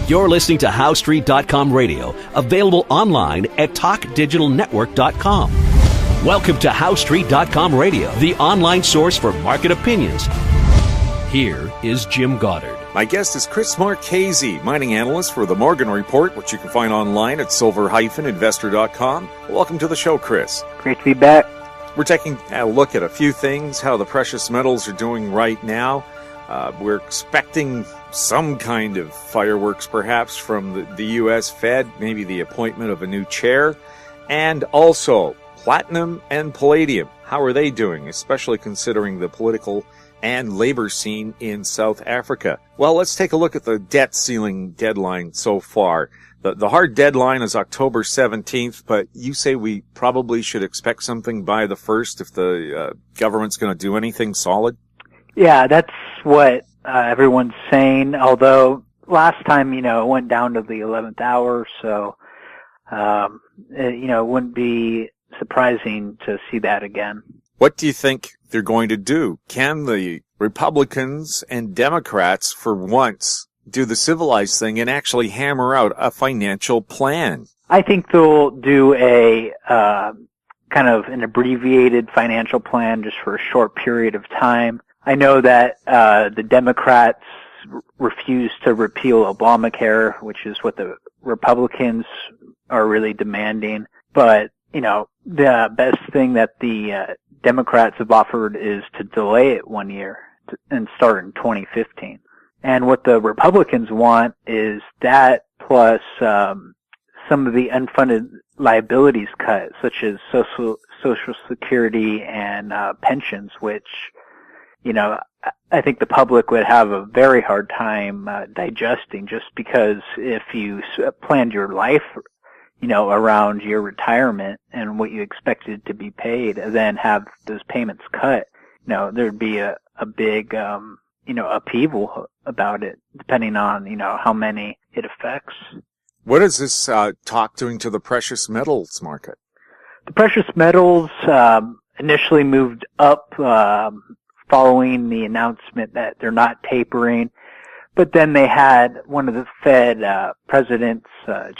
You're listening to HowStreet.com radio, available online at TalkDigitalNetwork.com. Welcome to HowStreet.com radio, the online source for market opinions. Here is Jim Goddard. My guest is Chris Marchese, mining analyst for the Morgan Report, which you can find online at silver-investor.com. Welcome to the show, Chris. Great to be back. We're taking a look at a few things, how the precious metals are doing right now. We're expecting some kind of fireworks, perhaps, from the U.S. Fed, maybe the appointment of a new chair, and also platinum and palladium. How are they doing, especially considering the political and labor scene in South Africa? Well, let's take a look at the debt ceiling deadline so far. The hard deadline is October 17th, but you say we probably should expect something by the 1st if the government's going to do anything solid? Yeah, that's what everyone's saying, although last time, it went down to the 11th hour, so, it wouldn't be surprising to see that again. What do you think they're going to do? Can the Republicans and Democrats, for once, do the civilized thing and actually hammer out a financial plan? I think they'll do a kind of an abbreviated financial plan just for a short period of time. I know that the Democrats refuse to repeal Obamacare, which is what the Republicans are really demanding. But, the best thing that the Democrats have offered is to delay it 1 year and start in 2015. And what the Republicans want is that plus some of the unfunded liabilities cut, such as Social Security and pensions, which, I think the public would have a very hard time digesting, just because if you planned your life, around your retirement and what you expected to be paid, and then have those payments cut, there'd be a big, upheaval about it, depending on, how many it affects. What is this talk doing to the precious metals market? The precious metals initially moved up following the announcement that they're not tapering. But then they had one of the Fed presidents,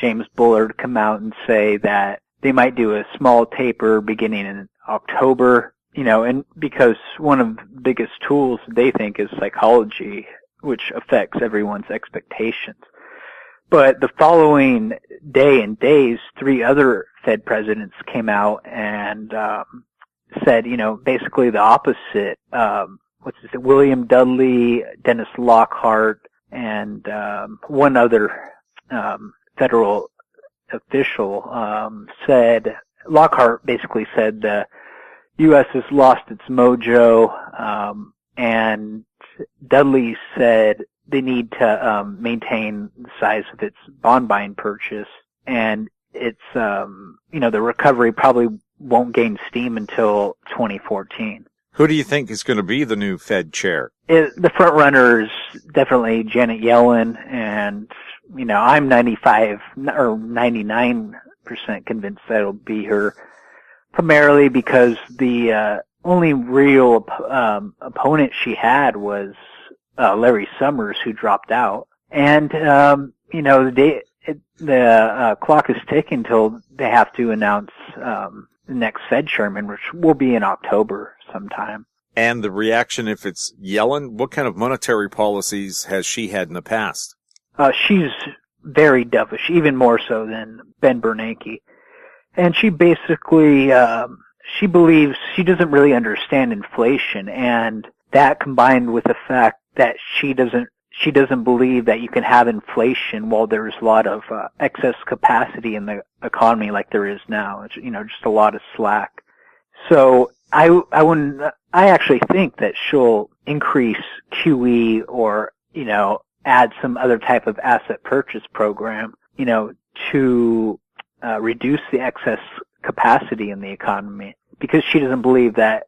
James Bullard, come out and say that they might do a small taper beginning in October, and because one of the biggest tools they think is psychology, which affects everyone's expectations. But the following day and days, 3 other Fed presidents came out and said, basically the opposite. William Dudley, Dennis Lockhart, and one other federal official said, Lockhart basically said the U.S. has lost its mojo, and Dudley said they need to maintain the size of its bond buying purchase, and it's the recovery probably won't gain steam until 2014. Who do you think is going to be the new Fed chair? The front runner is definitely Janet Yellen, and I'm 95 or 99% convinced that it'll be her, primarily because the only real opponent she had was Larry Summers, who dropped out, and the clock is ticking until they have to announce the next Fed chairman, which will be in October sometime. And the reaction, if it's Yellen, what kind of monetary policies has she had in the past? She's very dovish, even more so than Ben Bernanke. And she basically, she believes she doesn't really understand inflation, and that combined with the fact that she doesn't believe that you can have inflation while there's a lot of excess capacity in the economy like there is now. It's, just a lot of slack. So I actually think that she'll increase QE or, add some other type of asset purchase program, to reduce the excess capacity in the economy, because she doesn't believe that,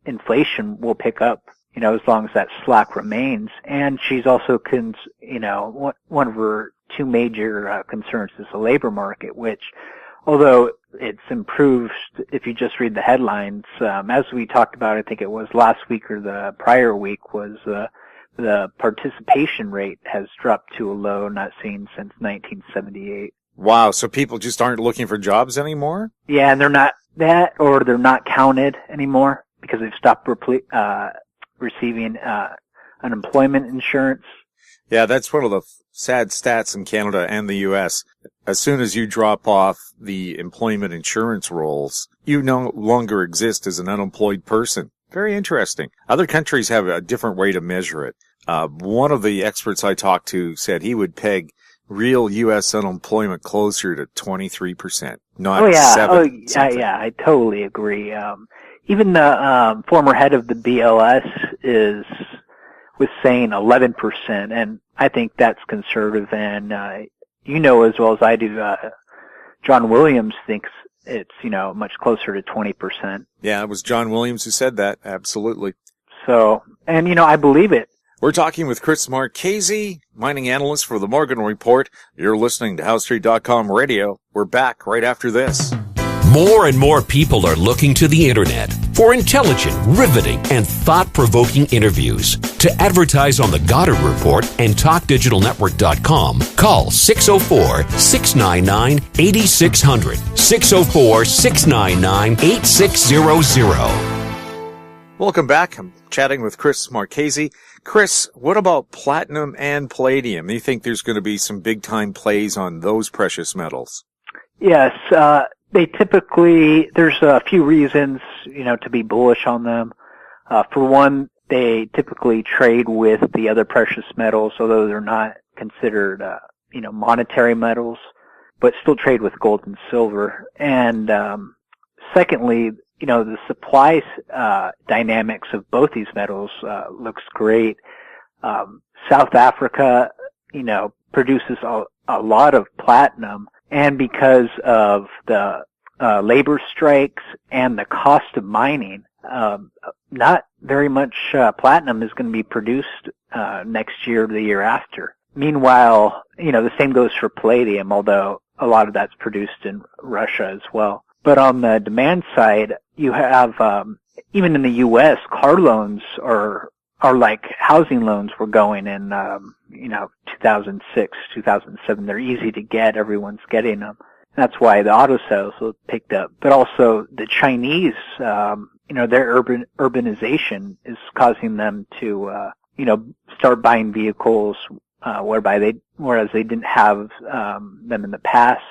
inflation will pick up, as long as that slack remains. And she's also, one of her 2 major concerns is the labor market, which, although it's improved if you just read the headlines, as we talked about, I think it was last week or the prior week, was the participation rate has dropped to a low not seen since 1978. Wow, so people just aren't looking for jobs anymore? Yeah, and they're not or they're not counted anymore because they've stopped receiving unemployment insurance. Yeah, that's one of the sad stats in Canada and the U.S. As soon as you drop off the employment insurance rolls, you no longer exist as an unemployed person. Very interesting. Other countries have a different way to measure it. One of the experts I talked to said he would peg real U.S. unemployment closer to 23%, not 7%. Yeah, I totally agree. Even the former head of the BLS was saying 11%, and I think that's conservative. And you know as well as I do, John Williams thinks it's much closer to 20%. Yeah, it was John Williams who said that. Absolutely. So, and I believe it. We're talking with Chris Marchese, mining analyst for the Morgan Report. You're listening to HowStreet.com radio. We're back right after this. More and more people are looking to the internet for intelligent, riveting, and thought-provoking interviews. To advertise on the Goddard Report and TalkDigitalNetwork.com, call 604-699-8600, 604-699-8600. Welcome back. I'm chatting with Chris Marchese. Chris, what about platinum and palladium? Do you think there's going to be some big-time plays on those precious metals? Yes, they typically, there's a few reasons, to be bullish on them. For one, they typically trade with the other precious metals, although they're not considered, monetary metals, but still trade with gold and silver. And, secondly, the supply, dynamics of both these metals, looks great. South Africa, produces a lot of platinum. And because of the labor strikes and the cost of mining, not very much platinum is going to be produced next year or the year after. Meanwhile, the same goes for palladium, although a lot of that's produced in Russia as well. But on the demand side, you have even in the U.S., car loans are like housing loans were going in 2006, 2007. They're easy to get. Everyone's getting them. That's why the auto sales picked up. But also the Chinese, their urbanization is causing them to, start buying vehicles, whereas they didn't have them in the past.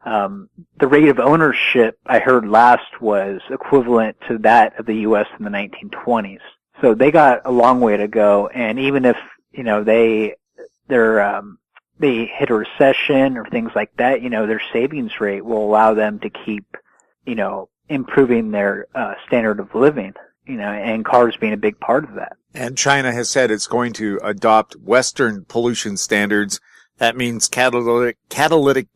The rate of ownership I heard last was equivalent to that of the U.S. in the 1920s. So they got a long way to go, and even if they hit a recession or things like that, their savings rate will allow them to keep improving their standard of living, and cars being a big part of that. And China has said it's going to adopt Western pollution standards. That means catalytic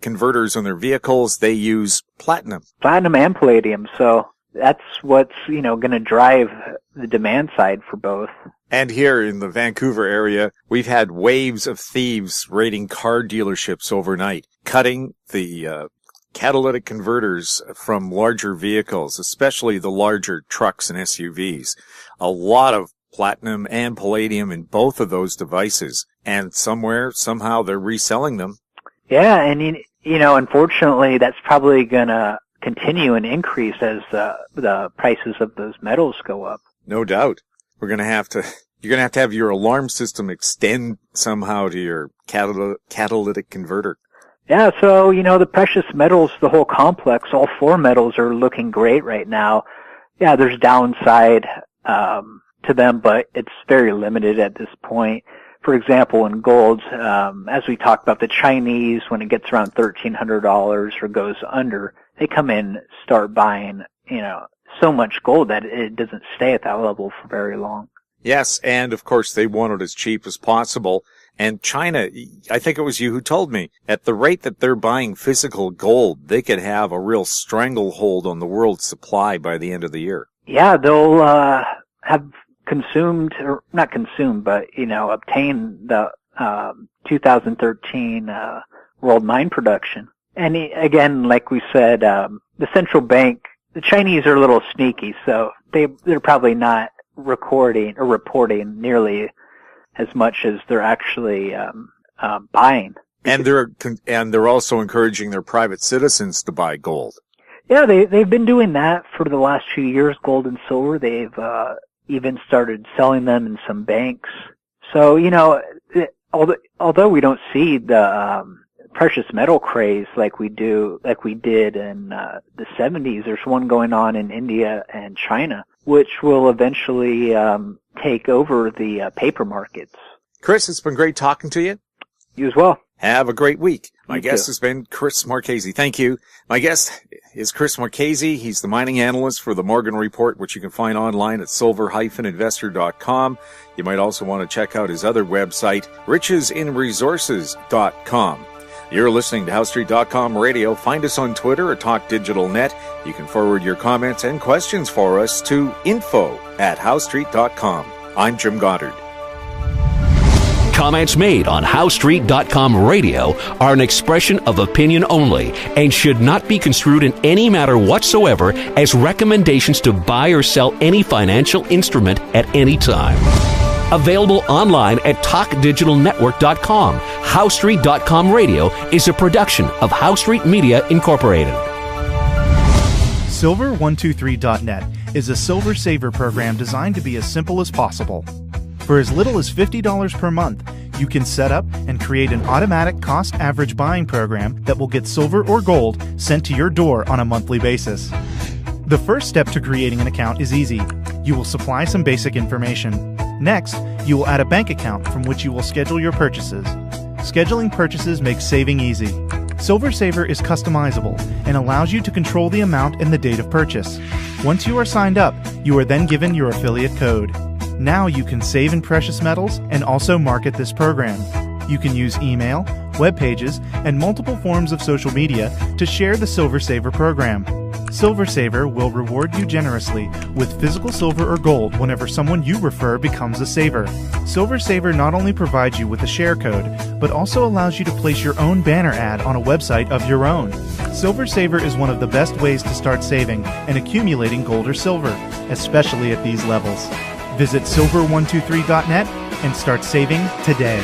converters on their vehicles. They use platinum and palladium. So that's what's going to drive the demand side for both. And here in the Vancouver area, we've had waves of thieves raiding car dealerships overnight, cutting the catalytic converters from larger vehicles, especially the larger trucks and SUVs. A lot of platinum and palladium in both of those devices, and somehow they're reselling them. Yeah, and unfortunately, that's probably going to continue and increase as the prices of those metals go up. No doubt. You're going to have to have your alarm system extend somehow to your catalytic converter. Yeah, so, the precious metals, the whole complex, all four metals are looking great right now. Yeah, there's downside to them, but it's very limited at this point. For example, in gold, as we talked about, the Chinese, when it gets around $1,300 or goes under, they come in, start buying, so much gold that it doesn't stay at that level for very long. Yes, and of course they want it as cheap as possible. And China, I think it was you who told me, at the rate that they're buying physical gold, they could have a real stranglehold on the world's supply by the end of the year. Yeah, they'll have consumed, or not consumed, but, obtain the 2013 world mine production. And again, like we said, the central bank, the Chinese are a little sneaky, so they're probably not reporting nearly as much as they're actually buying. And they're also encouraging their private citizens to buy gold. Yeah, they've been doing that for the last few years, gold and silver. They've even started selling them in some banks. So, although we don't see the precious metal craze like we did in the 70s, there's one going on in India and China, which will eventually take over the paper markets. Chris, it's been great talking to you. You as well. Have a great week. My guest too. has been Chris Marchese. Thank you. My guest is Chris Marchese. He's the mining analyst for the Morgan Report, which you can find online at silver-investor.com. You might also want to check out his other website, richesinresources.com. You're listening to HowStreet.com radio. Find us on Twitter at TalkDigitalNet. You can forward your comments and questions for us to info@HowStreet.com. I'm Jim Goddard. Comments made on HowStreet.com radio are an expression of opinion only and should not be construed in any matter whatsoever as recommendations to buy or sell any financial instrument at any time. Available online at TalkDigitalNetwork.com. HowStreet.com radio is a production of HowStreet Media Incorporated. Silver123.net is a silver saver program designed to be as simple as possible. For as little as $50 per month, you can set up and create an automatic cost average buying program that will get silver or gold sent to your door on a monthly basis. The first step to creating an account is easy. You will supply some basic information. Next, you will add a bank account from which you will schedule your purchases. Scheduling purchases makes saving easy. Silver Saver is customizable and allows you to control the amount and the date of purchase. Once you are signed up, you are then given your affiliate code. Now you can save in precious metals and also market this program. You can use email, web pages, and multiple forms of social media to share the Silver Saver program. Silver Saver will reward you generously with physical silver or gold whenever someone you refer becomes a saver. Silver Saver not only provides you with a share code, but also allows you to place your own banner ad on a website of your own. Silver Saver is one of the best ways to start saving and accumulating gold or silver, especially at these levels. Visit silver123.net and start saving today.